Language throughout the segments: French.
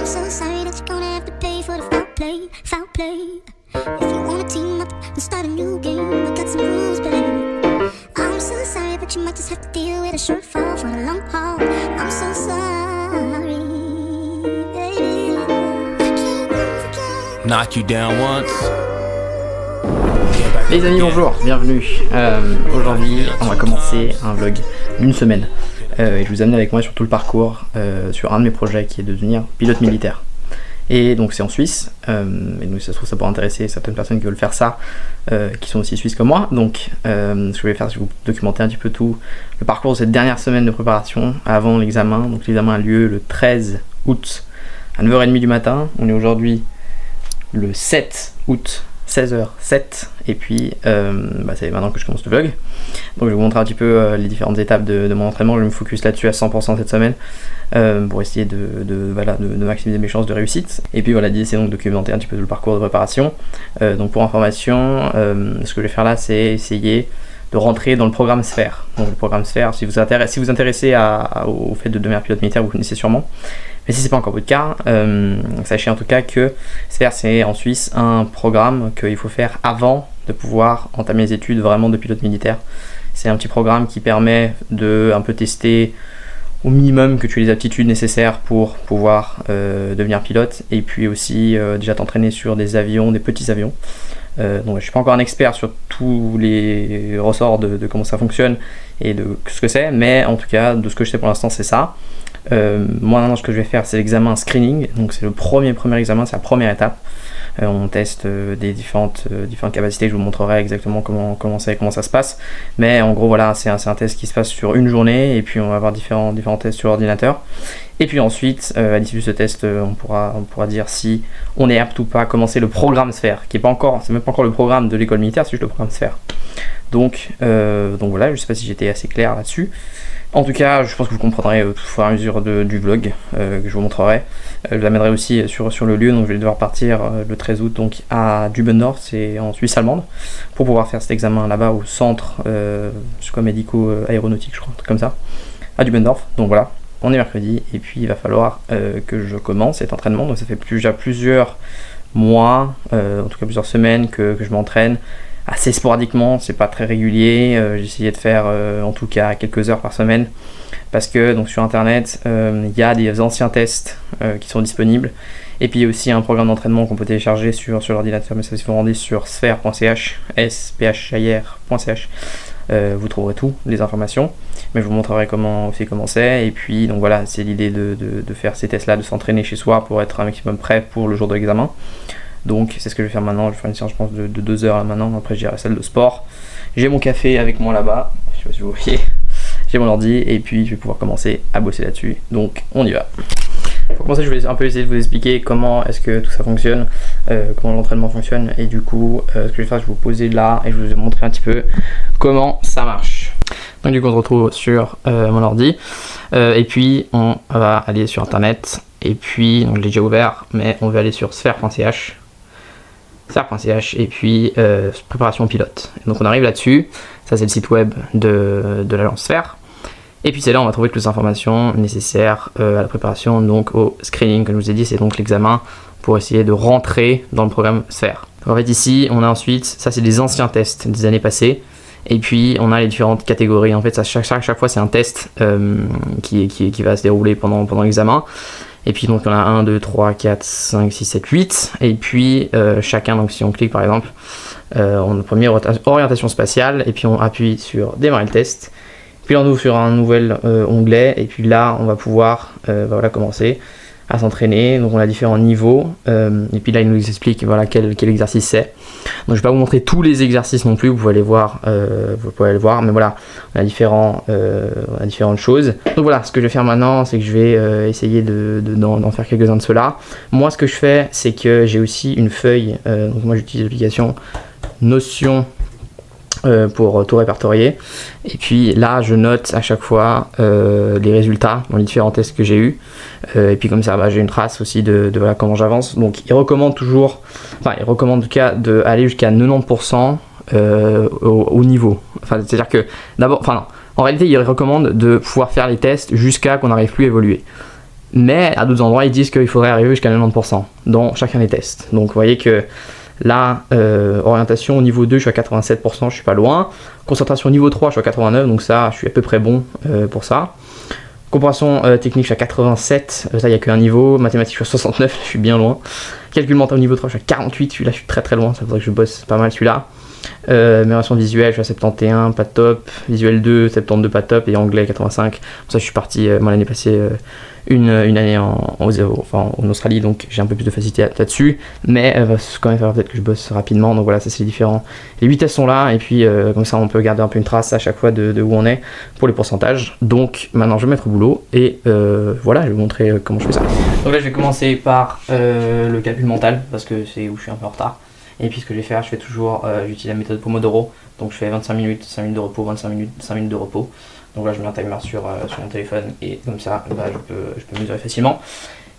I'm so sorry that you're gonna have to pay for the foul play, foul play. If you wanna team up and start a new game, I got some rules, baby. I'm so sorry, but you might just have to deal with a shortfall for the long haul. I'm so sorry, baby. I can't move again. Knock you down once. Les amis, bonjour, bienvenue. Aujourd'hui, on va commencer un vlog d'une semaine. Et je vous amène avec moi sur tout le parcours sur un de mes projets qui est de devenir pilote militaire. Et donc c'est en Suisse, et donc ça se trouve ça pourrait intéresser certaines personnes qui veulent faire ça, qui sont aussi suisses comme moi. Donc ce que je vais faire, c'est vous documenter un petit peu tout le parcours de cette dernière semaine de préparation avant l'examen. Donc l'examen a lieu le 13 août à 9h30 du matin. On est aujourd'hui le 7 août, 16h07, et puis c'est maintenant que je commence le vlog. Donc je vais vous montrer un petit peu les différentes étapes de mon entraînement. Je vais me focus là-dessus à 100% cette semaine pour essayer de maximiser mes chances de réussite. Et puis voilà, l'idée c'est donc de documenter un petit peu tout le parcours de préparation. Donc pour information, ce que je vais faire là, c'est essayer de rentrer dans le programme Sphère. Donc le programme Sphère, si vous intéressez au fait de devenir pilote militaire, vous connaissez sûrement. Mais si c'est pas encore votre cas, sachez en tout cas que Sphère, c'est en Suisse un programme qu'il faut faire avant de pouvoir entamer les études vraiment de pilote militaire. C'est un petit programme qui permet de un peu tester au minimum que tu aies les aptitudes nécessaires pour pouvoir devenir pilote, et puis aussi déjà t'entraîner sur des avions, des petits avions. Donc je suis pas encore un expert sur tous les ressorts de comment ça fonctionne et de ce que c'est, mais en tout cas de ce que je sais pour l'instant c'est ça. Moi maintenant ce que je vais faire c'est l'examen screening, donc c'est le premier examen, c'est la première étape. On teste des différentes capacités, je vous montrerai exactement comment ça se passe, mais en gros voilà, c'est un test qui se passe sur une journée, et puis on va avoir différents tests sur l'ordinateur, et puis ensuite à l'issue de ce test on pourra dire si on est apte ou pas à commencer le programme Sphère, qui est c'est même pas encore le programme de l'école militaire, c'est juste le programme Sphère. Donc voilà, je sais pas si j'étais assez clair là-dessus. En tout cas, je pense que vous comprendrez au fur et à mesure du vlog que je vous montrerai. Je vous amènerai aussi sur le lieu, donc je vais devoir partir le 13 août donc à Dubendorf, c'est en Suisse allemande, pour pouvoir faire cet examen là-bas au centre médico-aéronautique, je crois, un truc comme ça, à Dubendorf. Donc voilà, on est mercredi, et puis il va falloir que je commence cet entraînement. Donc ça fait déjà plusieurs mois, en tout cas plusieurs semaines que je m'entraîne assez sporadiquement, c'est pas très régulier. J'ai essayé de faire en tout cas quelques heures par semaine, parce que donc sur internet il y a des anciens tests qui sont disponibles, et puis il y a aussi un programme d'entraînement qu'on peut télécharger sur l'ordinateur, mais ça si vous rendez sur sphère.ch, sphir.ch, vous trouverez tout, les informations, mais je vous montrerai comment c'est. Et puis donc voilà, c'est l'idée de faire ces tests là, de s'entraîner chez soi pour être un maximum prêt pour le jour de l'examen. Donc c'est ce que je vais faire maintenant. Je vais faire une séance je pense de 2 heures là maintenant. Après j'irai à la salle de sport. J'ai mon café avec moi là-bas, je sais pas si vous voyez. J'ai mon ordi, et puis je vais pouvoir commencer à bosser là-dessus. Donc on y va. Pour commencer, je vais un peu essayer de vous expliquer comment est-ce que tout ça fonctionne, comment l'entraînement fonctionne. Et du coup ce que je vais faire, je vais vous poser là et je vais vous montrer un petit peu comment ça marche. Donc du coup on se retrouve sur mon ordi, et puis on va aller sur internet, et puis donc je l'ai déjà ouvert, mais on va aller sur sphère.ch, et puis préparation pilote. Et donc on arrive là-dessus, ça c'est le site web de l'agence Sphère, et puis c'est là on va trouver toutes les informations nécessaires à la préparation, donc au screening, comme je vous ai dit, c'est donc l'examen pour essayer de rentrer dans le programme Sphère. Donc en fait ici on a ensuite, ça c'est des anciens tests des années passées, et puis on a les différentes catégories. En fait ça, chaque fois c'est un test qui va se dérouler pendant l'examen. Et puis donc on a 1, 2, 3, 4, 5, 6, 7, 8. Et puis chacun, donc si on clique par exemple, on a premier orientation spatiale, et puis on appuie sur démarrer le test. Puis on ouvre sur un nouvel onglet, et puis là on va pouvoir commencer à s'entraîner. Donc on a différents niveaux, et puis là il nous explique voilà quel exercice c'est. Donc je vais pas vous montrer tous les exercices non plus, vous pouvez aller voir, mais voilà, on a différentes choses. Donc voilà, ce que je vais faire maintenant, c'est que je vais essayer d'en faire quelques-uns de ceux-là. Moi ce que je fais, c'est que j'ai aussi une feuille, donc moi j'utilise l'application Notion pour tout répertorier, et puis là je note à chaque fois les résultats dans les différents tests que j'ai eu, et puis comme ça j'ai une trace aussi de voilà, comment j'avance. Donc il recommande en tout cas d'aller jusqu'à 90% au niveau, c'est à dire que d'abord, en réalité il recommande de pouvoir faire les tests jusqu'à qu'on n'arrive plus à évoluer. Mais à d'autres endroits, ils disent qu'il faudrait arriver jusqu'à 90% dans chacun des tests. Donc vous voyez que là, orientation au niveau 2, je suis à 87%, je suis pas loin. Concentration au niveau 3, je suis à 89%, donc ça, je suis à peu près bon pour ça. Compréhension technique, je suis à 87, ça, il n'y a qu'un niveau. Mathématiques, je suis à 69, je suis bien loin. Calcul mental au niveau 3, je suis à 48, celui-là, je suis très très loin, ça faudrait que je bosse pas mal celui-là. Amélioration visuelle, je suis à 71, pas top. Visuel 2, 72, pas top. Et anglais, 85. Ça, je suis parti, moi, l'année passée, une année en Australie, donc j'ai un peu plus de facilité là-dessus. Mais il va quand même falloir peut-être que je bosse rapidement. Donc voilà, ça, c'est différent. Les 8 tests sont là, et puis comme ça, on peut garder un peu une trace à chaque fois de où on est pour les pourcentages. Donc maintenant, je vais me mettre au boulot, et voilà, je vais vous montrer comment je fais ça. Donc là, je vais commencer par le calcul mental, parce que c'est où je suis un peu en retard. Et puis ce que je vais faire, je fais toujours, j'utilise la méthode Pomodoro, donc je fais 25 minutes, 5 minutes de repos, 25 minutes, 5 minutes de repos. Donc là je mets un timer sur mon téléphone et comme ça bah, je peux mesurer facilement.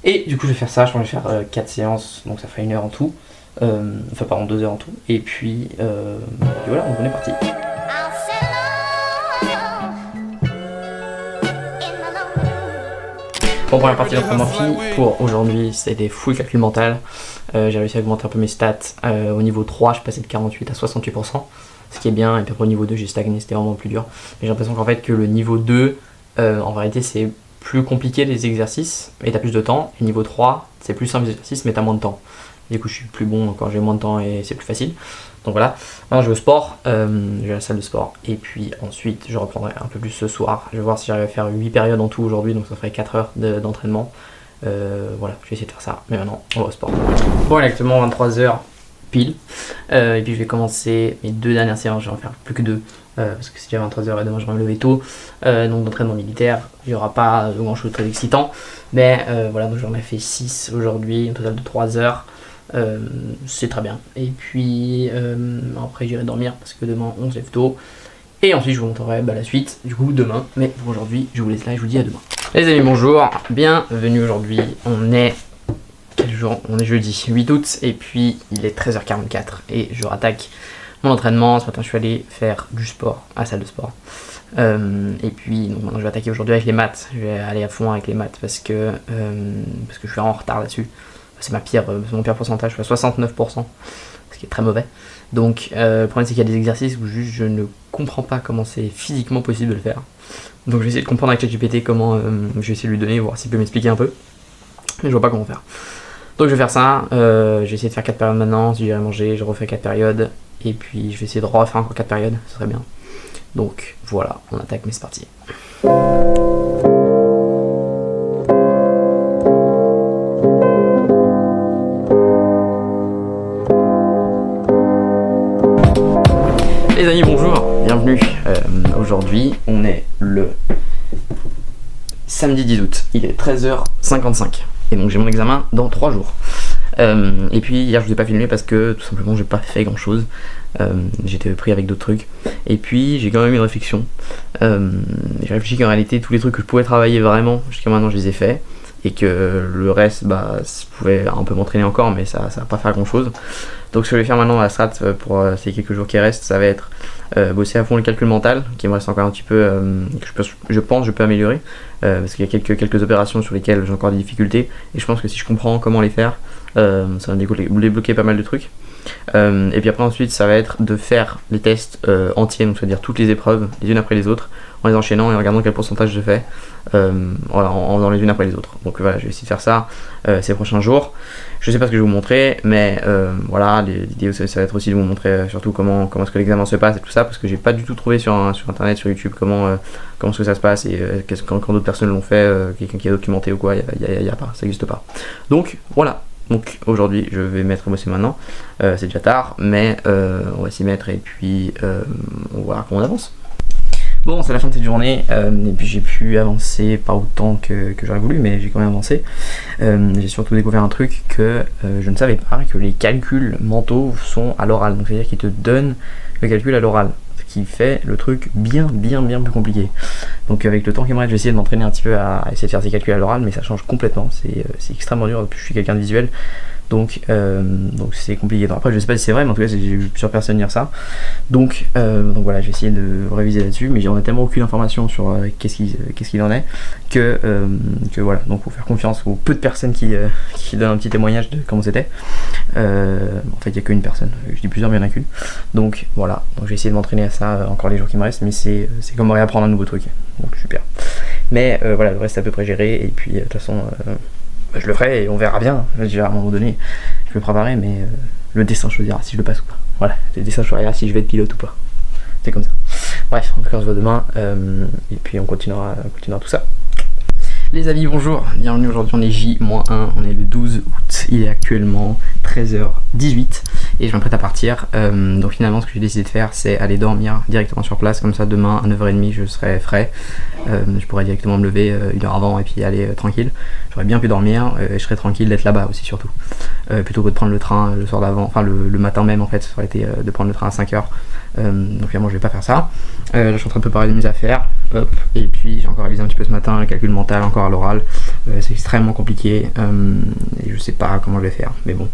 Et du coup je vais faire ça, je pense que je vais faire 4 séances, donc ça fait 1 heure en tout, enfin pardon 2 heures en tout. Et puis voilà, donc on est parti. Bon, première partie d'entraînement fini pour aujourd'hui, c'était full calcul mental. J'ai réussi à augmenter un peu mes stats. Au niveau 3, je suis passé de 48 à 68%, ce qui est bien. Et puis après, au niveau 2, j'ai stagné, c'était vraiment plus dur. Mais j'ai l'impression qu'en fait, que le niveau 2, en vérité, c'est plus compliqué les exercices, et t'as plus de temps. Et niveau 3, c'est plus simple les exercices, mais t'as moins de temps. Du coup, je suis plus bon quand j'ai moins de temps et c'est plus facile. Donc voilà, maintenant je vais au sport, je vais à la salle de sport, et puis ensuite je reprendrai un peu plus ce soir. Je vais voir si j'arrive à faire 8 périodes en tout aujourd'hui, donc ça ferait 4 heures d'entraînement. Voilà, je vais essayer de faire ça, mais maintenant on va au sport. Bon, il est actuellement 23h pile, et puis je vais commencer mes 2 dernières séances, je vais en faire plus que 2, parce que c'est déjà 23h et demain je vais me lever tôt. Donc d'entraînement militaire, il n'y aura pas grand chose de très excitant, mais voilà, donc j'en ai fait 6 aujourd'hui, un total de 3 heures. C'est très bien, et puis après j'irai dormir parce que demain on se lève tôt, et ensuite je vous montrerai la suite du coup demain, mais pour aujourd'hui je vous laisse là et je vous dis à demain. Les amis, bonjour, bienvenue. Aujourd'hui on est quel jour? On est jeudi 8 août, et puis il est 13h44 et je rattaque mon entraînement. Ce matin je suis allé faire du sport à la salle de sport, et puis donc maintenant je vais attaquer aujourd'hui avec les maths. Je vais aller à fond avec les maths parce que je suis en retard là-dessus. C'est mon pire pourcentage, je suis à 69%, ce qui est très mauvais. Donc le problème c'est qu'il y a des exercices où juste je ne comprends pas comment c'est physiquement possible de le faire. Donc je vais essayer de comprendre avec ChatGPT comment je vais essayer de lui donner, voir s'il peut m'expliquer un peu. Mais je vois pas comment faire. Donc je vais faire ça, je vais essayer de faire 4 périodes maintenant, si j'irai manger, je refais 4 périodes. Et puis je vais essayer de refaire encore 4 périodes, ce serait bien. Donc voilà, on attaque, mais c'est parti. Les amis, bonjour, bienvenue. Aujourd'hui, on est le samedi 10 août, il est 13h55 et donc j'ai mon examen dans 3 jours. Et puis hier je vous ai pas filmé parce que tout simplement j'ai pas fait grand chose, j'étais pris avec d'autres trucs, et puis j'ai quand même eu une réflexion. J'ai réfléchi qu'en réalité tous les trucs que je pouvais travailler vraiment jusqu'à maintenant je les ai faits, et que le reste je pouvais un peu m'entraîner encore, mais ça va pas faire grand chose. Donc ce que je vais faire maintenant à la strat pour ces quelques jours qui restent, ça va être bosser à fond le calcul mental, qui me reste encore un petit peu, que je pense je peux améliorer, parce qu'il y a quelques opérations sur lesquelles j'ai encore des difficultés, et je pense que si je comprends comment les faire, ça va débloquer pas mal de trucs. Et puis après ensuite ça va être de faire les tests entiers, donc c'est-à-dire toutes les épreuves les unes après les autres, en les enchaînant et en regardant quel pourcentage je fais, voilà, en faisant les unes après les autres. Donc voilà, je vais essayer de faire ça ces prochains jours. Je sais pas ce que je vais vous montrer, mais voilà, l'idée ça va être aussi de vous montrer surtout comment est-ce que l'examen se passe et tout ça, parce que j'ai pas du tout trouvé sur internet, sur YouTube, comment est-ce que ça se passe, et quand d'autres personnes l'ont fait, quelqu'un qui a documenté ou quoi, y a pas, ça existe pas. Donc voilà. Donc aujourd'hui je vais mettre bosser maintenant, c'est déjà tard, mais on va s'y mettre, et puis on va voir comment on avance. Bon, c'est la fin de cette journée, et puis j'ai pu avancer pas autant que j'aurais voulu, mais j'ai quand même avancé. J'ai surtout découvert un truc que je ne savais pas, que les calculs mentaux sont à l'oral, donc c'est-à-dire qu'ils te donnent le calcul à l'oral, ce qui fait le truc bien plus compliqué. Donc avec le temps qui me reste, je vais essayer de m'entraîner un petit peu à essayer de faire ces calculs à l'oral, mais ça change complètement, c'est extrêmement dur. Je suis quelqu'un de visuel, Donc c'est compliqué. Après je sais pas si c'est vrai, mais en tout cas j'ai vu plusieurs personnes dire ça. Donc voilà, j'ai essayé de réviser là-dessus, mais on a tellement aucune information sur qu'est-ce qu'il en est que voilà. Donc faut faire confiance aux peu de personnes qui donnent un petit témoignage de comment c'était. En fait il y a qu'une personne, je dis plusieurs mais il n'y en a qu'une. Donc voilà, donc j'ai essayé de m'entraîner à ça encore les jours qui me restent, mais c'est comme réapprendre un nouveau truc. Donc super. Mais voilà, le reste est à peu près géré, et puis de toute façon je le ferai et on verra bien. Je dirais à un moment donné, je vais me préparer, mais le destin choisira si je le passe ou pas. Voilà, le destin choisira si je vais être pilote ou pas. C'est comme ça. Bref, en tout cas on se voit demain, et puis on continuera tout ça. Les amis, bonjour, bienvenue. Aujourd'hui on est J-1, on est le 12 août, il est actuellement 13h18 et je m'apprête à partir. Donc finalement ce que j'ai décidé de faire, c'est aller dormir directement sur place, comme ça demain à 9h30 je serai frais. Je pourrais directement me lever une heure avant et puis aller tranquille. J'aurais bien pu dormir et je serais tranquille d'être là-bas aussi surtout. Plutôt que de prendre le train le soir d'avant, enfin le matin même en fait, ça aurait été de prendre le train à 5h. Donc finalement je vais pas faire ça. Là je suis en train de préparer mes affaires, hop, et puis j'ai encore révisé un petit peu ce matin le calcul mental encore à l'oral. C'est extrêmement compliqué et je sais pas comment je vais faire, mais bon,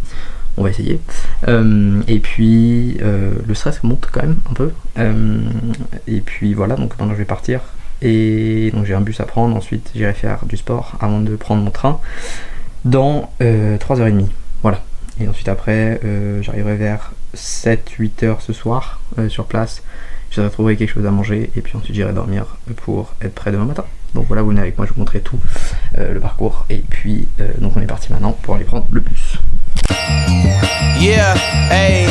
on va essayer. Et puis le stress monte quand même un peu, et puis voilà, donc maintenant je vais partir et donc j'ai un bus à prendre, ensuite j'irai faire du sport avant de prendre mon train dans 3h30, voilà. Et ensuite après j'arriverai vers 7-8 heures ce soir sur place. Je trouver quelque chose à manger et puis ensuite j'irai dormir pour être prêt demain matin. Donc voilà, vous venez avec moi, je vous montrerai tout le parcours. Et puis donc on est parti maintenant pour aller prendre le bus. Yeah, hey.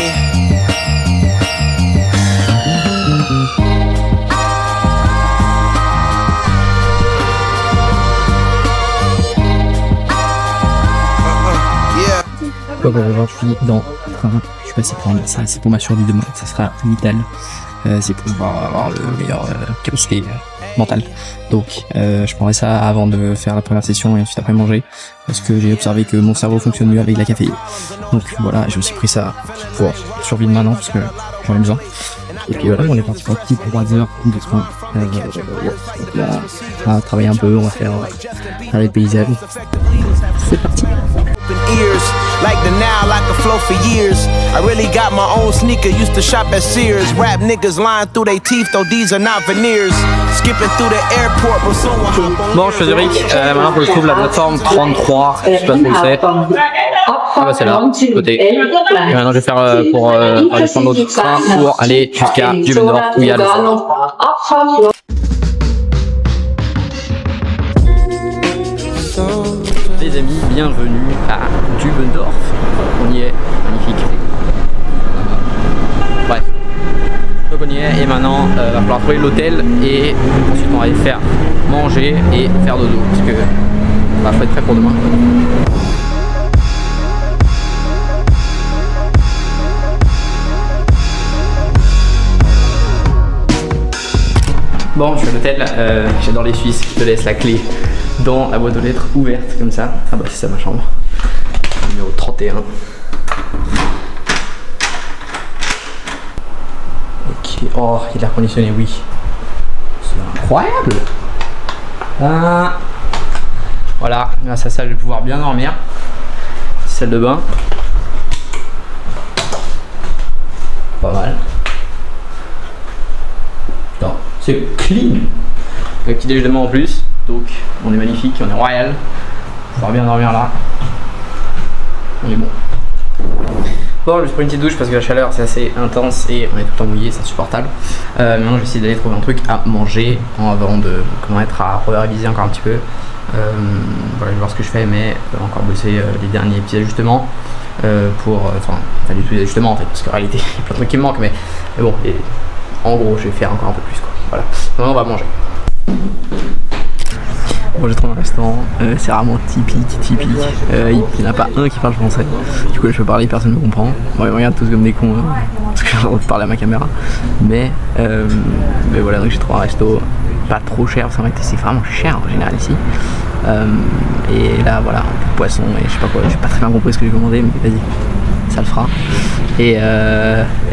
Donc aujourd'hui dans le train, je suis passé prendre ça, c'est pour ma survie demain, ça sera vital. C'est pour pouvoir avoir le meilleur capacité mentale. Donc je prendrai ça avant de faire la première session et ensuite après manger, parce que j'ai observé que mon cerveau fonctionne mieux avec la caféine. Donc voilà, j'ai aussi pris ça pour survivre maintenant parce que j'en ai besoin. Et puis voilà, on est parti pour un petit 3 heures de train. On va travailler un peu, on va faire les paysages. C'est parti. Like the now, like a flow for years. I really got my own sneaker, used to shop at Sears. Rap niggas lying through their teeth, though these are not veneers. Skipping through the airport, but someone hop on. Bon, je suis Cédric, maintenant je trouve la plateforme 33, je sais pas ce que c'est. Ah bah c'est là, côté. Et maintenant je vais faire pour aller prendre l'autre train pour aller jusqu'à Dubendorf où il y a le fort. Les amis, bienvenue à Dubendorf. On y est, magnifique. Bref, donc on y est et maintenant va falloir trouver l'hôtel et ensuite on va aller faire manger et faire dodo parce que bah, faut être prêt pour demain. Bon, je suis à l'hôtel, j'adore les Suisses qui te laissent la clé dans la boîte aux lettres ouverte comme ça. Ah bah c'est ça ma chambre, numéro 31. Ok, oh il est l'air conditionné, oui. C'est incroyable. Voilà, grâce à ça je vais pouvoir bien dormir. Salle de bain. Pas mal. Putain, c'est clean. Un petit déjeuner en plus. Donc on est magnifique, on est royal. On va bien dormir là. On est bon. Bon, je prends une petite douche parce que la chaleur c'est assez intense et on est tout le temps mouillé, c'est insupportable. Maintenant je vais essayer d'aller trouver un truc à manger avant de commencer à réviser encore un petit peu. Voilà, je vais voir ce que je fais, mais encore bosser les derniers petits ajustements pour. Enfin, pas du tout les ajustements en fait, parce qu'en réalité il y a plein de trucs qui me manquent, mais bon, et, en gros je vais faire encore un peu plus quoi. Voilà. Maintenant on va manger. Bon, j'ai trouvé un restaurant, c'est vraiment typique. Il n'y en a pas un qui parle français. Du coup, là, je peux parler, personne ne me comprend. Bon, ils me regardent tous comme des cons parce que j'ai le droit de parler à ma caméra. Mais voilà, donc j'ai trouvé un resto pas trop cher parce qu'en fait, c'est vraiment cher en général ici. Et là, voilà, un peu de poisson et je sais pas quoi. J'ai pas très bien compris ce que j'ai commandé, mais vas-y, ça le fera. Et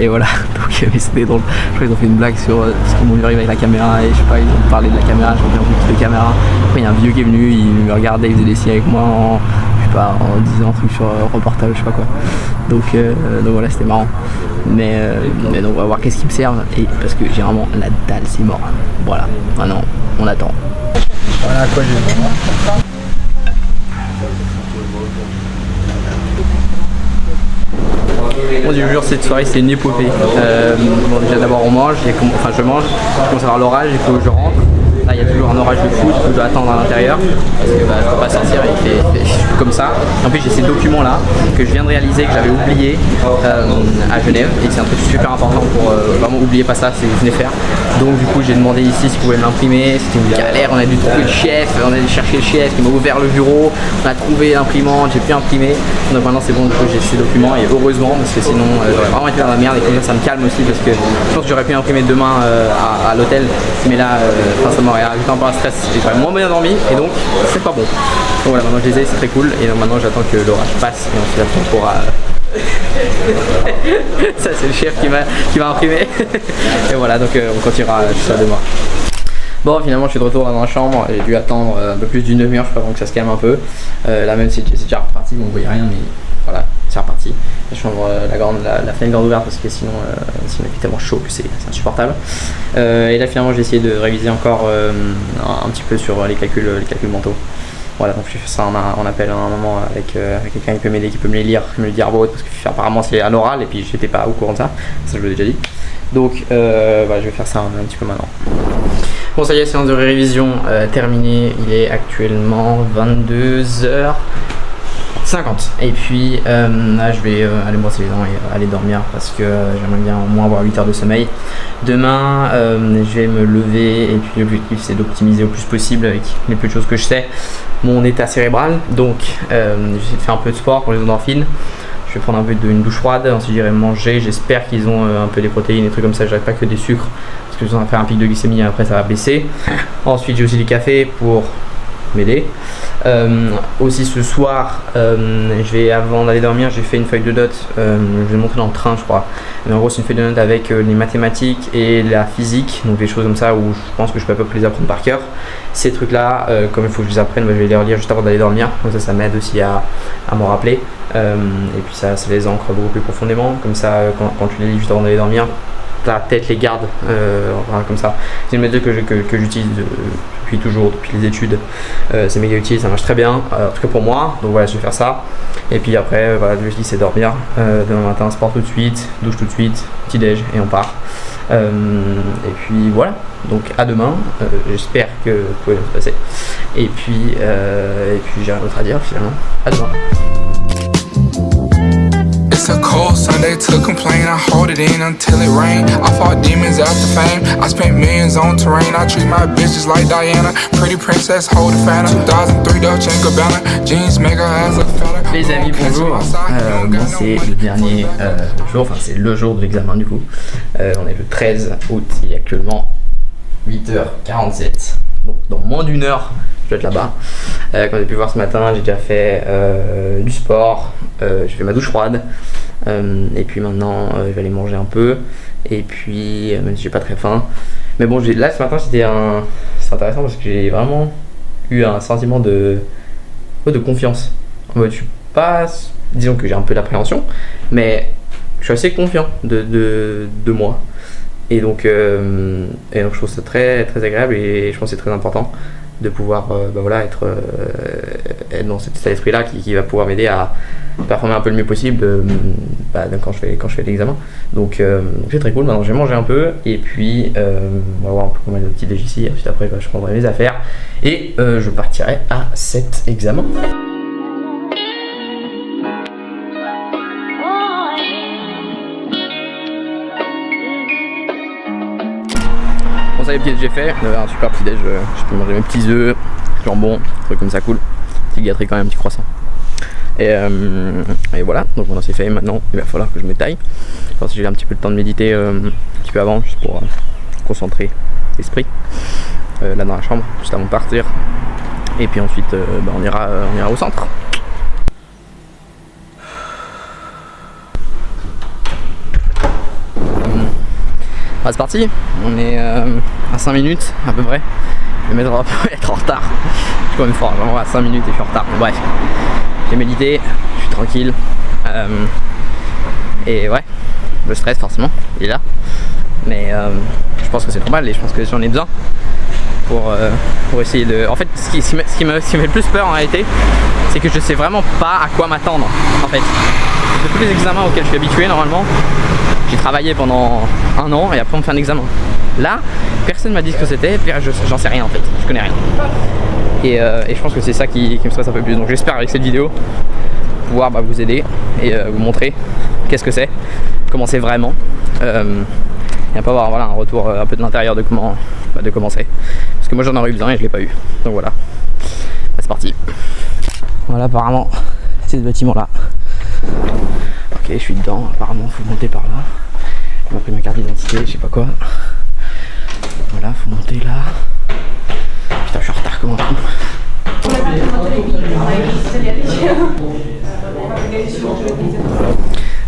voilà, donc mais c'était drôle. Je crois qu'ils ont fait une blague sur ce qu'on lui arrive avec la caméra et je sais pas, ils ont parlé de la caméra, j'ai envie de caméra. Après il y a un vieux qui est venu, il me regardait, il faisait des signes avec moi en, je sais pas, en disant un truc sur reportage, je sais pas quoi. Donc voilà, c'était marrant. Mais donc on va voir qu'est-ce qui me servent, et parce que j'ai vraiment la dalle, c'est mort. Voilà, maintenant on attend. Voilà à quoi j'ai besoin. Bon, je vous jure, cette soirée c'est une épopée. Bon, déjà d'abord on mange, enfin je mange, je commence à avoir l'orage, il faut que je rentre. Là il y a toujours un orage de foot que je dois attendre à l'intérieur parce que je peux pas sortir, il fait comme ça. En plus j'ai ces documents là que je viens de réaliser, que j'avais oublié à Genève, et c'est un truc super important pour vraiment oublier pas ça si vous venez faire. Donc du coup j'ai demandé ici si vous pouvez l'imprimer, c'était une galère, on a dû trouver le chef, on a dû chercher le chef qui m'a ouvert le bureau, on a trouvé l'imprimante, j'ai pu imprimer. Donc maintenant c'est bon, du coup j'ai ces documents, et heureusement parce que sinon j'aurais vraiment été dans la merde, et comme ça me calme aussi parce que je pense que j'aurais pu imprimer demain à l'hôtel, mais là ça m'aurait ajouté un peu un stress et j'aurais moins bien dormi, et donc c'est pas bon. Donc voilà, maintenant je les ai, c'est très cool, et donc maintenant j'attends que l'orage passe et ensuite après on pourra ça c'est le chef qui m'a imprimé. Et voilà, donc on continuera tout ça demain. Bon, finalement je suis de retour dans la chambre, j'ai dû attendre un peu plus d'une demi-heure je crois avant que ça se calme un peu. Là même si c'est déjà reparti, bon, vous voyez rien, mais voilà, c'est reparti. La chambre, la fenêtre grande ouverte parce que sinon il fait tellement chaud que c'est insupportable. Et là finalement j'ai essayé de réviser encore un petit peu sur les calculs mentaux. Voilà, donc je fais ça en appel à un moment avec quelqu'un qui peut m'aider, qui peut me les lire, me le dire à voix haute, parce que apparemment c'est à l'oral et puis j'étais pas au courant de ça, ça je vous l'ai déjà dit. Donc voilà, je vais faire ça un petit peu maintenant. Bon, ça y est, séance de révision terminée, il est actuellement 22h50. Et puis là je vais aller me brosser les dents et aller dormir parce que j'aimerais bien au moins avoir 8 heures de sommeil. Demain je vais me lever, et puis l'objectif c'est d'optimiser au plus possible avec les peu de choses que je sais mon état cérébral. Donc j'essaie de faire un peu de sport pour les endorphines. Je vais prendre un peu une douche froide, ensuite j'irai manger. J'espère qu'ils ont un peu des protéines, des trucs comme ça, j'arrête pas que des sucres parce que je vais faire un pic de glycémie et après ça va baisser. Ensuite j'ai aussi du café pour m'aider. Aussi ce soir, avant d'aller dormir, j'ai fait une feuille de notes. Je vais montrer dans le train, je crois. Mais en gros, c'est une feuille de notes avec les mathématiques et la physique, donc des choses comme ça où je pense que je peux à peu près les apprendre par cœur. Ces trucs-là, comme il faut que je les apprenne, je vais les relire juste avant d'aller dormir. Donc ça m'aide aussi à m'en rappeler. Et puis ça les ancre beaucoup plus profondément. Comme ça, quand tu les lis juste avant d'aller dormir, ta tête les garde, comme ça. C'est une méthode que j'utilise depuis toujours, depuis les études. C'est méga utile, ça marche très bien, en tout cas pour moi. Donc voilà, je vais faire ça. Et puis après, voilà, le c'est dormir. Demain matin, sport tout de suite, douche tout de suite, petit déj et on part. Et puis voilà, donc à demain. J'espère que vous pouvez se passer. Et puis j'ai rien d'autre à dire finalement. À demain. It's a cold Sunday to complain. I hold it in until it rain. I fought demons after fame. I spent millions on terrain. I treat my bitches like Diana. Pretty princess, hold a fan. 2003 Dolce & Gabbana. Jeans make her ass look fatter. Les amis, bonjour. Bon, c'est le dernier jour, enfin c'est le jour de l'examen du coup. On est le 13 août, il est actuellement 8h47. Donc dans moins d'une heure, je vais être là-bas. Comme vous avez pu voir ce matin, j'ai déjà fait du sport, j'ai fait ma douche froide, et puis maintenant je vais aller manger un peu, et puis même si j'ai pas très faim. Mais bon, là ce matin c'est intéressant parce que j'ai vraiment eu un sentiment de confiance. Je suis pas, disons que j'ai un peu d'appréhension, mais je suis assez confiant de moi. Et donc je trouve ça très, très agréable, et je pense que c'est très important de pouvoir être dans cet état d'esprit là qui va pouvoir m'aider à performer un peu le mieux possible quand je fais l'examen. Donc c'est très cool. Maintenant je vais manger un peu, et puis on va voir un peu comment le petit déj ici. Ensuite après je prendrai mes affaires et je partirai à cet examen. Ça y est, le petit déj j'ai fait, un super petit déj, je peux manger mes petits œufs, jambon, truc comme ça cool, petit gâterie quand même, un petit croissant. Et voilà, donc maintenant c'est fait. Maintenant il va falloir que je me taille. Je pense que j'ai un petit peu le temps de méditer un petit peu avant, juste pour concentrer l'esprit là dans la chambre, juste avant de partir. Et puis ensuite on ira au centre. C'est parti, on est à 5 minutes à peu près. Je vais être en retard. Je suis quand même fort, vraiment à 5 minutes et je suis en retard. Bref, j'ai médité, je suis tranquille. Et ouais, le stress forcément, il est là. Mais je pense que c'est normal et je pense que j'en ai besoin pour essayer de... En fait, ce qui me fait le plus peur en réalité, c'est que je sais vraiment pas à quoi m'attendre. En fait, de tous les examens auxquels je suis habitué normalement, j'ai travaillé pendant 1 an et après on me fait un examen. Là, personne m'a dit ce que c'était, j'en sais rien en fait, je connais rien. Et je pense que c'est ça qui me stresse un peu plus. Donc j'espère avec cette vidéo pouvoir vous aider et vous montrer qu'est-ce que c'est, comment c'est vraiment. Et un peu avoir un retour un peu de l'intérieur de comment c'est. Parce que moi j'en aurais eu besoin et je l'ai pas eu. Donc voilà, c'est parti. Voilà, apparemment c'est ce bâtiment là. Ok, je suis dedans, apparemment faut monter par là. Il m'a pris ma carte d'identité, je sais pas quoi. Voilà, faut monter là. Putain, je suis en retard comme un con.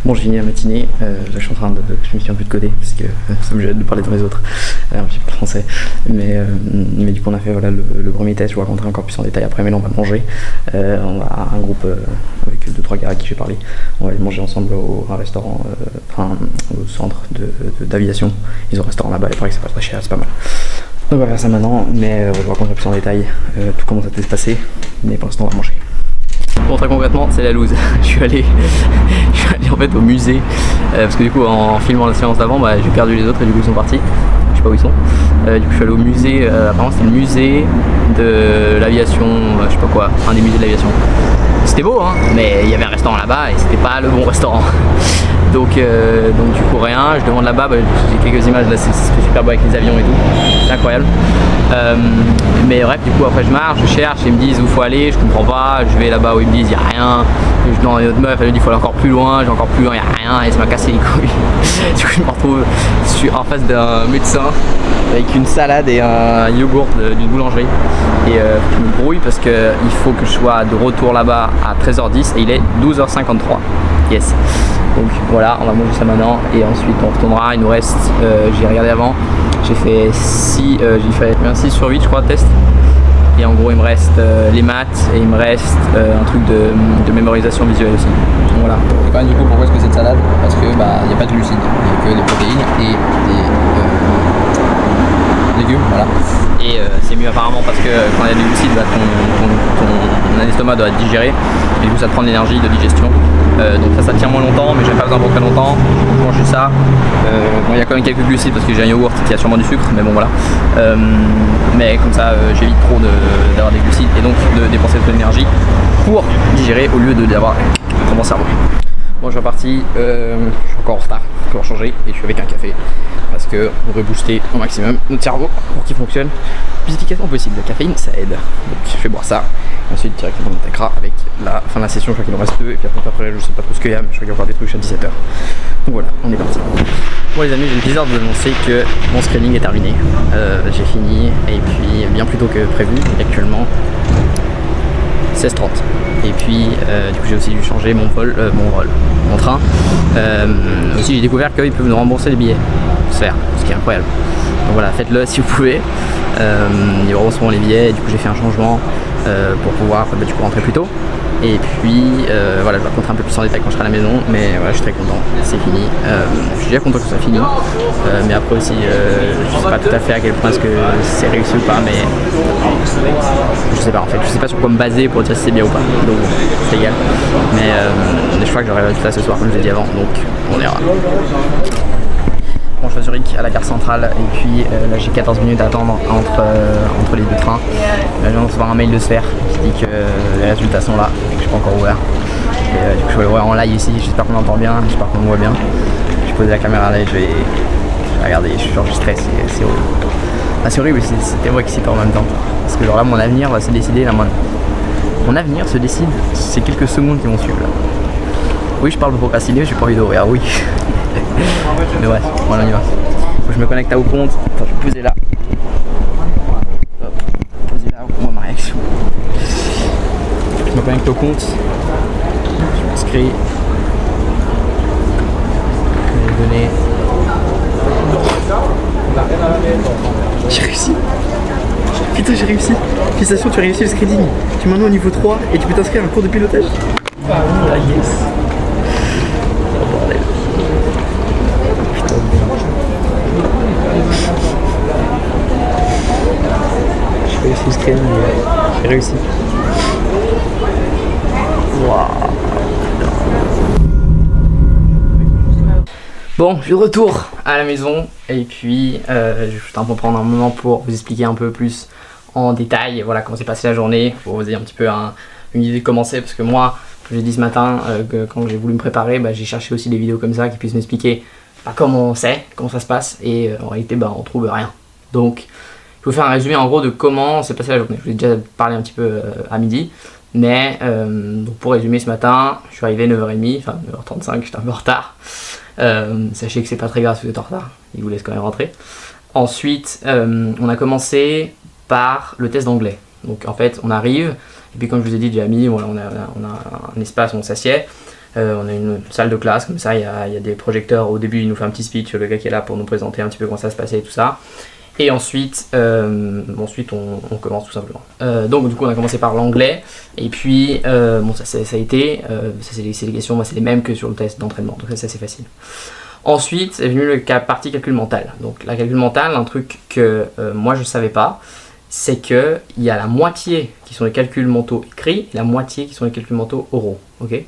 Bon, je finis la matinée, je suis en train de... Je me suis un peu de coder parce que ça me gêne de parler devant les autres, un petit peu français. Mais du coup on a fait voilà, le premier test, je vous raconterai encore plus en détail après, mais là on va manger. On va un groupe avec 2-3 gars à qui j'ai parlé, on va aller manger ensemble au restaurant, au centre d'aviation. Ils ont un restaurant là-bas, il paraît que c'est pas très cher, c'est pas mal. Donc on va faire ça maintenant, mais je vous raconterai plus en détail tout comment ça peut se passer, mais pour l'instant on va manger. Bon, très concrètement, c'est la loose. Je suis allé en fait au musée parce que du coup en filmant la séance d'avant, j'ai perdu les autres et du coup ils sont partis. Je sais pas où ils sont. Du coup je suis allé au musée, apparemment c'était le musée de l'aviation, je sais pas quoi, un des musées de l'aviation. C'était beau hein, mais il y avait un restaurant là-bas et c'était pas le bon restaurant. Donc du coup rien, je demande là-bas, j'ai quelques images là, c'est super beau avec les avions et tout, c'est incroyable. Mais bref, du coup après je marche, je cherche, ils me disent où faut aller, je comprends pas, je vais là-bas où ils me disent il y a rien, je demande à une autre meuf, elle me dit il faut aller encore plus loin, j'ai encore plus loin, il y a rien et ça m'a cassé les couilles. Du coup je me retrouve, je suis en face d'un médecin avec une salade et un yogourt d'une boulangerie et je me brouille parce que il faut que je sois de retour là-bas à 13h10 et il est 12h53. Yes. Donc voilà, on va manger ça maintenant et ensuite on retournera. Il nous reste, j'ai regardé avant, j'ai fait 6 sur 8 je crois de test. Et en gros il me reste les maths et il me reste un truc de mémorisation visuelle aussi. Donc voilà. Et quand même du coup pourquoi est-ce que cette salade? Parce que il n'y a pas de glucides, il n'y a que des protéines et des légumes, voilà. Et c'est mieux apparemment parce que quand il y a des glucides, ton estomac doit digérer et du coup ça te prend de l'énergie de digestion. Donc ça tient moins longtemps, mais j'ai pas besoin pour très longtemps. Je mange juste ça. Bon, il y a quand même quelques glucides parce que j'ai un yaourt qui a sûrement du sucre, mais bon voilà. Mais comme ça j'évite trop d'avoir des glucides et donc de dépenser de l'énergie pour digérer au lieu d'avoir dans mon cerveau. Bon, je suis reparti, je suis encore en retard, pour changer et je suis avec un café parce que on veut booster au maximum notre cerveau pour qu'il fonctionne le plus efficacement possible. La caféine ça aide, donc je vais boire ça et ensuite directement on attaquera avec la fin de la session. Je crois qu'il en reste 2 et puis après je sais pas trop ce qu'il y a, mais je crois qu'il y a encore des trucs à 17h. Donc voilà, on est parti. Bon les amis, j'ai le plaisir de vous annoncer que mon screening est terminé, j'ai fini et puis bien plus tôt que prévu, actuellement 16h30. Et puis du coup j'ai aussi dû changer mon train. Aussi j'ai découvert qu'ils peuvent nous rembourser les billets, ce qui est incroyable. Donc voilà, faites-le si vous pouvez. Ils rembourseront les billets et du coup j'ai fait un changement pour pouvoir du coup rentrer plus tôt. Et puis voilà, je vais raconter un peu plus en détail quand je serai à la maison, mais voilà, je suis très content, c'est fini. Je suis déjà content que ça soit fini, mais après aussi, je sais pas tout à fait à quel point est-ce que c'est réussi ou pas, mais je sais pas en fait, je sais pas sur quoi me baser pour dire si c'est bien ou pas, donc c'est égal. Mais je crois que j'aurai tout ça ce soir, comme je l'ai dit avant, donc on verra. Bon, je suis à Zurich, à la gare centrale, et puis là j'ai 14 minutes à attendre entre les deux trains. Là je viens de recevoir un mail de Sphère qui dit que les résultats sont là et que je suis pas encore ouvert. Et du coup je vais ouvrir en live ici, j'espère qu'on m'entend bien, j'espère qu'on me voit bien. Je vais poser la caméra là et je vais regarder, je suis genre juste stressé, c'est horrible. Ah, c'est horrible, c'est vrai excitant en même temps. Parce que genre là mon avenir va se décider là maintenant. Mon avenir se décide ces quelques secondes qui vont suivre là. Oui, je parle de procrastiner, j'ai pas envie d'ouvrir, oui. Mais ouais, voilà, on y va. Faut que je me connecte à au compte. Attends, je vais poser là. Hop, poser là, on voit ma réaction. Je me connecte au compte. Je m'inscris. Les données. J'ai réussi. Putain. Putain, j'ai réussi. Félicitations, tu as réussi le screening. Tu es maintenant au niveau 3 et tu peux t'inscrire à un cours de pilotage. Ah yes. Oh bordel. Putain. J'ai réussi le screening, j'ai réussi. Waouh. Bon, je suis de retour à la maison et puis je vais un peu prendre un moment pour vous expliquer un peu plus en détail voilà, comment s'est passée la journée, pour vous donner un petit peu une idée de comment c'est, parce que moi, comme j'ai dit ce matin, quand j'ai voulu me préparer, j'ai cherché aussi des vidéos comme ça qui puissent m'expliquer comment c'est, comment ça se passe, et en réalité on trouve rien. Donc je vais vous faire un résumé en gros de comment s'est passée la journée. Je vous ai déjà parlé un petit peu à midi, mais donc pour résumer, ce matin, je suis arrivé à 9h30, enfin 9h35, j'étais un peu en retard. Sachez que c'est pas très grave si vous êtes en retard, il vous laisse quand même rentrer. Ensuite, on a commencé par le test d'anglais. Donc en fait, on arrive, et puis comme je vous ai dit déjà à midi, voilà, on a un espace où on s'assied, on a une salle de classe, comme ça il y a des projecteurs. Au début, il nous fait un petit speech, le gars qui est là pour nous présenter un petit peu comment ça se passait et tout ça. Et ensuite, on commence tout simplement. Donc du coup, on a commencé par l'anglais, et puis bon, ça a été, c'est les questions, c'est les mêmes que sur le test d'entraînement, donc ça c'est facile. Ensuite est venu la partie calcul mental. Donc la calcul mental, un truc que moi je savais pas, c'est que il y a la moitié qui sont les calculs mentaux écrits, et la moitié qui sont les calculs mentaux oraux. Ok.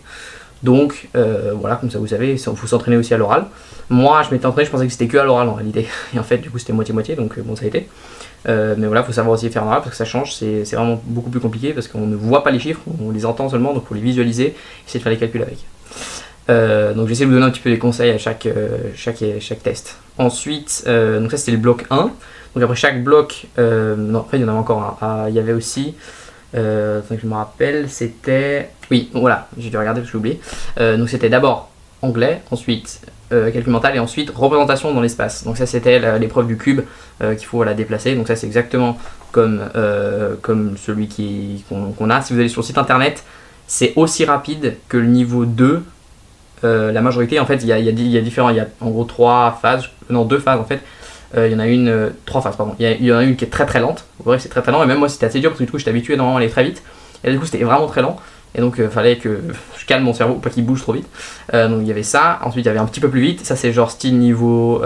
Donc voilà, comme ça vous savez, il faut s'entraîner aussi à l'oral. Moi je m'étais entraîné, je pensais que c'était que à l'oral en réalité, et en fait du coup c'était moitié-moitié, donc bon ça a été. Mais voilà, il faut savoir aussi faire en oral parce que ça change, c'est vraiment beaucoup plus compliqué parce qu'on ne voit pas les chiffres, on les entend seulement, donc il faut les visualiser, essayer de faire les calculs avec. Donc j'essaie de vous donner un petit peu des conseils à chaque test. Ensuite, donc ça c'était le bloc 1, donc après chaque bloc, non en fait il y en avait encore un, il y avait aussi, que je me rappelle, c'était, oui voilà, j'ai dû regarder parce que j'ai oublié, donc c'était d'abord anglais, ensuite calcul mental et ensuite représentation dans l'espace. Donc ça c'était l'épreuve du cube qu'il faut déplacer, donc ça c'est exactement comme celui qu'on a. Si vous allez sur le site internet, c'est aussi rapide que le niveau 2. La majorité, en fait, il y a différents, il y a en gros 2 phases en fait. Il y en a 3 phases, pardon. Il y en a une qui est très très lente. Vous voyez, c'est très très lent, et même moi c'était assez dur parce que du coup j'étais habitué normalement à aller très vite. Et là, du coup c'était vraiment très lent. Et donc fallait que je calme mon cerveau, pas qu'il bouge trop vite. Donc il y avait ça. Ensuite il y avait un petit peu plus vite. Ça c'est genre style niveau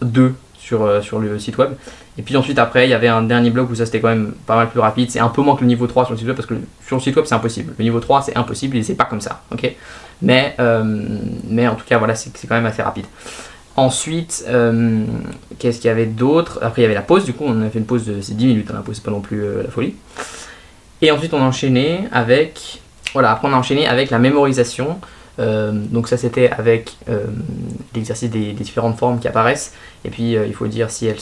2 sur le site web. Et puis ensuite après il y avait un dernier bloc où ça c'était quand même pas mal plus rapide. C'est un peu moins que le niveau 3 sur le site web parce que sur le site web c'est impossible. Le niveau 3 c'est impossible et c'est pas comme ça. Ok. Mais en tout cas voilà, c'est quand même assez rapide. Ensuite, qu'est-ce qu'il y avait d'autre? Après il y avait la pause, du coup on a fait une pause de 10 minutes, la pause c'est pas non plus la folie. Et ensuite on a enchaîné avec, après on a enchaîné avec la mémorisation. Donc ça c'était avec l'exercice des différentes formes qui apparaissent. Et puis il faut dire si elles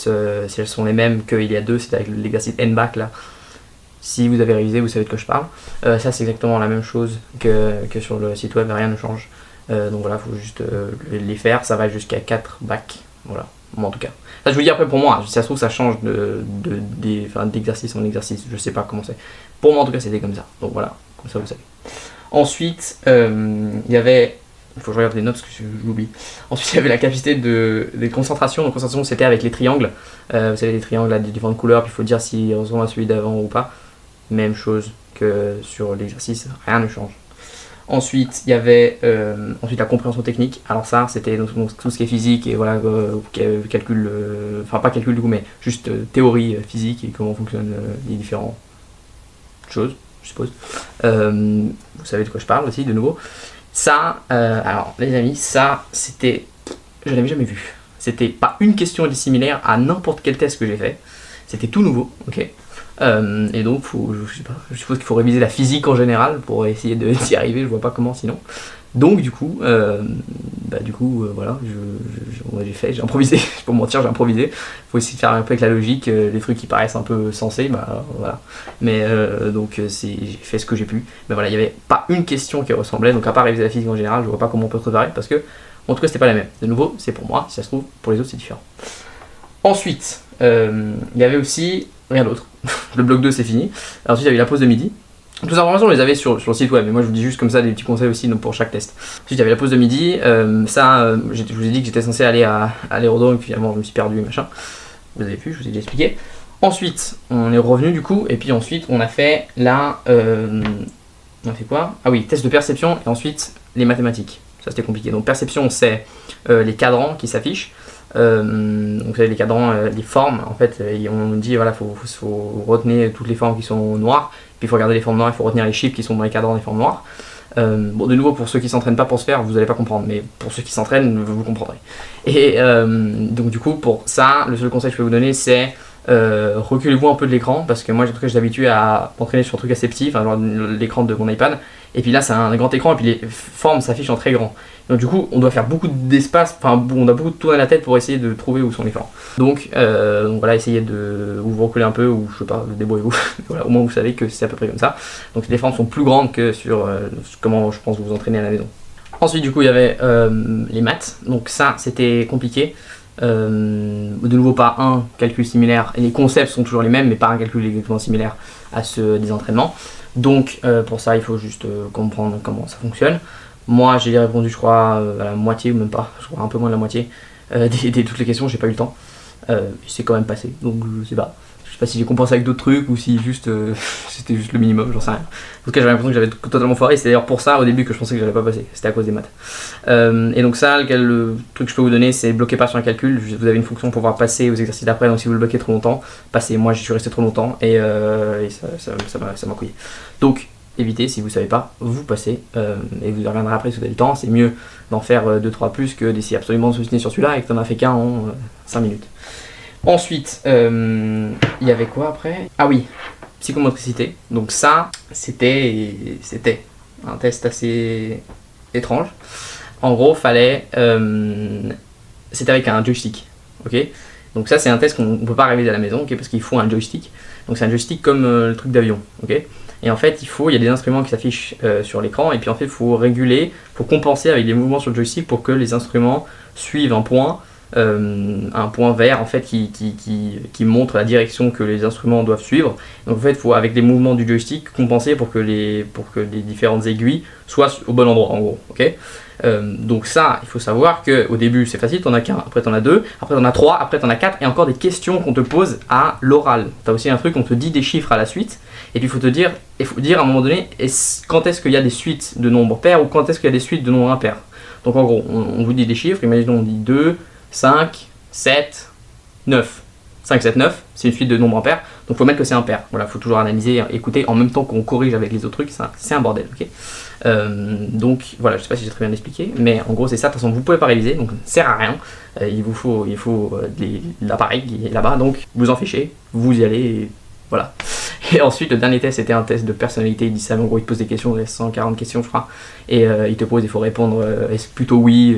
sont les mêmes qu'il y a 2, c'est avec l'exercice NBAC là. Si vous avez révisé, vous savez de quoi je parle. Ça c'est exactement la même chose que sur le site web, rien ne change. Donc voilà, il faut juste les faire, ça va jusqu'à 4 bacs. Voilà, moi en tout cas. Ça je vous dis après pour moi, si ça se trouve ça change d'exercice en exercice, je sais pas comment c'est. Pour moi en tout cas c'était comme ça, donc voilà, comme ça vous savez. Ensuite, il y avait, il faut que je regarde les notes parce que j'oublie. Ensuite il y avait la capacité des concentrations. Donc concentration c'était avec les triangles. Vous savez les triangles à des différentes couleurs, puis il faut dire s'ils ressemblent à celui d'avant ou pas. Même chose que sur l'exercice, rien ne change. Ensuite, il y avait la compréhension technique. Alors ça, c'était tout ce qui est physique et voilà, calcul, enfin pas calcul du coup, mais juste théorie physique et comment fonctionnent les différentes choses, je suppose. Vous savez de quoi je parle aussi, de nouveau. Ça, alors les amis, ça, c'était, je l'avais jamais vu. C'était pas une question similaire à n'importe quel test que j'ai fait. C'était tout nouveau, ok. Et donc, je suppose qu'il faut réviser la physique en général pour essayer d'y arriver, je vois pas comment sinon. Donc du coup, voilà, j'ai improvisé, je peux pas mentir, j'ai improvisé. Il faut essayer de faire un peu avec la logique, les trucs qui paraissent un peu sensés, voilà. Mais donc j'ai fait ce que j'ai pu. Mais voilà, il n'y avait pas une question qui ressemblait, donc à part réviser la physique en général, je vois pas comment on peut préparer parce que, en tout cas, c'était pas la même. De nouveau, c'est pour moi, si ça se trouve, pour les autres, c'est différent. Ensuite, il y avait aussi rien d'autre. Le bloc 2 c'est fini. Ensuite il y avait la pause de midi. Toutes ces informations on les avait sur le site web, mais moi je vous dis juste comme ça des petits conseils aussi pour chaque test. Ensuite il y avait la pause de midi. Je vous ai dit que j'étais censé aller à l'aérodrome et puis finalement je me suis perdu machin. Vous avez vu, je vous ai déjà expliqué. Ensuite, on est revenu du coup, et puis ensuite on a fait la... on a fait quoi? Ah oui, test de perception, et ensuite les mathématiques. Ça c'était compliqué. Donc perception, c'est les cadrans qui s'affichent. Donc vous savez, les cadrans, les formes, en fait, on nous dit voilà, faut retenir toutes les formes qui sont noires, puis il faut regarder les formes noires, il faut retenir les chiffres qui sont dans les cadrans des formes noires. Bon, de nouveau, pour ceux qui s'entraînent pas pour se faire, vous allez pas comprendre, mais pour ceux qui s'entraînent, vous comprendrez. Et donc du coup, pour ça, le seul conseil que je peux vous donner, c'est reculez-vous un peu de l'écran, parce que moi, en tout cas, j'ai l'habitude à m'entraîner sur un truc assez petit, enfin genre l'écran de mon iPad, et puis là, c'est un grand écran, et puis les formes s'affichent en très grand. Donc du coup, on doit faire beaucoup d'espace, enfin on a beaucoup de tourner la tête pour essayer de trouver où sont les formes. Donc voilà, essayez de vous reculer un peu, ou je sais pas, débrouillez-vous. Voilà, au moins vous savez que c'est à peu près comme ça. Donc les formes sont plus grandes que sur comment je pense vous entraîner à la maison. Ensuite du coup il y avait les maths, donc ça c'était compliqué. De nouveau pas un calcul similaire, et les concepts sont toujours les mêmes, mais pas un calcul exactement similaire à ceux des entraînements. Donc pour ça il faut juste comprendre comment ça fonctionne. Moi j'ai répondu je crois à la moitié ou même pas, je crois un peu moins de la moitié de toutes les questions, j'ai pas eu le temps. C'est quand même passé, donc je sais pas. Je sais pas si j'ai compensé avec d'autres trucs ou si juste c'était juste le minimum, j'en sais rien. En tout cas j'avais l'impression que j'avais totalement foiré, c'est d'ailleurs pour ça au début que je pensais que j'allais pas passer, c'était à cause des maths. Et donc ça, le truc que je peux vous donner, c'est bloquez pas sur un calcul. Vous avez une fonction pour pouvoir passer aux exercices d'après, donc si vous le bloquez trop longtemps, passez. Moi j'y suis resté trop longtemps et ça m'a couillé. Donc évitez, si vous savez pas, vous passez et vous reviendrez après si vous avez le temps. C'est mieux d'en faire 2-3 plus que d'essayer absolument de s'obstiner sur celui-là et que t'en as fait qu'un en 5 minutes. Ensuite, il y avait quoi après? Ah oui, psychomotricité. Donc ça, c'était un test assez étrange. En gros, fallait... c'était avec un joystick, ok? Donc ça, c'est un test qu'on ne peut pas réaliser à la maison, ok? Parce qu'il faut un joystick. Donc c'est un joystick comme le truc d'avion, ok? Et en fait, il y a des instruments qui s'affichent sur l'écran, et puis en fait, il faut réguler, il faut compenser avec des mouvements sur le joystick pour que les instruments suivent un point vert en fait qui montre la direction que les instruments doivent suivre. Donc en fait, il faut avec les mouvements du joystick compenser pour que les différentes aiguilles soient au bon endroit, en gros, ok? Donc ça, il faut savoir qu'au début c'est facile, t'en as qu'un, après t'en as deux, après t'en as trois, après t'en as quatre, et encore des questions qu'on te pose à l'oral. T'as aussi un truc, on te dit des chiffres à la suite, et puis il faut dire à un moment donné quand est-ce qu'il y a des suites de nombres pairs ou quand est-ce qu'il y a des suites de nombres impairs. Donc en gros, on vous dit des chiffres, imaginons on dit 2, 5, 7, 9. 5, 7, 9, c'est une suite de nombres impairs, donc il faut mettre que c'est impair. Voilà, il faut toujours analyser, écouter en même temps qu'on corrige avec les autres trucs, c'est un bordel, ok? Donc voilà, je sais pas si j'ai très bien expliqué, mais en gros c'est ça. De toute façon, vous pouvez pas réviser, donc ça ne sert à rien. Il vous faut l'appareil qui est là-bas, donc vous en fichez, vous y allez, et voilà. Et ensuite, le dernier test, c'était un test de personnalité. Il dit ça, mais en gros, il te pose des questions, il y a 140 questions, je crois, et il te pose, il faut répondre est-ce plutôt oui,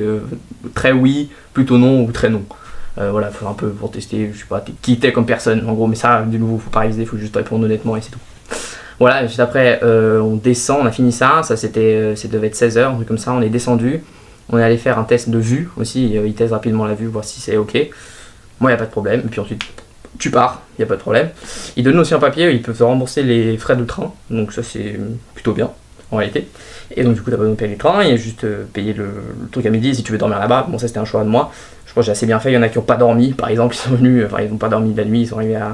très oui, plutôt non ou très non. Voilà, faut un peu pour tester, je sais pas, qui t'es comme personne, en gros, mais ça, de nouveau, faut pas réviser, faut juste répondre honnêtement et c'est tout. Voilà, juste après, on descend, on a fini ça devait être 16h, un truc comme ça, on est descendu, on est allé faire un test de vue aussi, il teste rapidement la vue, voir si c'est ok. Moi, il n'y a pas de problème, et puis ensuite, tu pars, il n'y a pas de problème. Ils donnent aussi un papier, ils peuvent te rembourser les frais de train, donc ça c'est plutôt bien, en réalité. Et donc du coup, t'as pas besoin de payer les trains, il y a juste payer le truc à midi si tu veux dormir là-bas. Bon, ça c'était un choix de moi. Je pense que j'ai assez bien fait. Il y en a qui n'ont pas dormi, par exemple, ils sont venus, ils n'ont pas dormi de la nuit, ils sont arrivés à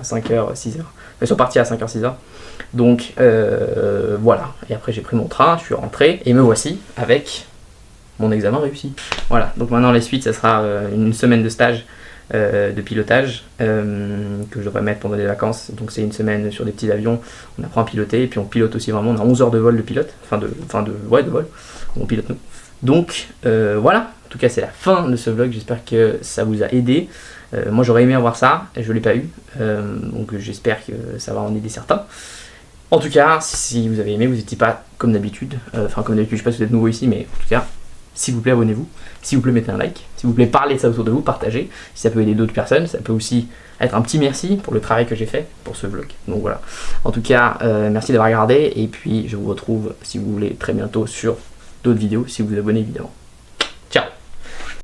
5h, 6h. Ils sont partis à 5h, 6h. Donc voilà. Et après, j'ai pris mon train, je suis rentré, et me voici avec mon examen réussi. Voilà. Donc maintenant, les suites, ça sera une semaine de stage de pilotage que je devrais mettre pendant les vacances. Donc c'est une semaine sur des petits avions, on apprend à piloter, et puis on pilote aussi vraiment, on a 11 heures de vol de pilote, de vol, on pilote nous. Donc voilà, en tout cas c'est la fin de ce vlog, j'espère que ça vous a aidé. Moi j'aurais aimé avoir ça, et je l'ai pas eu, donc j'espère que ça va en aider certains. En tout cas, si vous avez aimé, vous n'étiez pas comme d'habitude, comme d'habitude, je sais pas si vous êtes nouveau ici, mais en tout cas, s'il vous plaît, abonnez-vous. S'il vous plaît, mettez un like. S'il vous plaît, parlez de ça autour de vous, partagez. Si ça peut aider d'autres personnes, ça peut aussi être un petit merci pour le travail que j'ai fait pour ce vlog. Donc voilà. En tout cas, merci d'avoir regardé. Et puis, je vous retrouve, si vous voulez, très bientôt sur d'autres vidéos, si vous vous abonnez évidemment.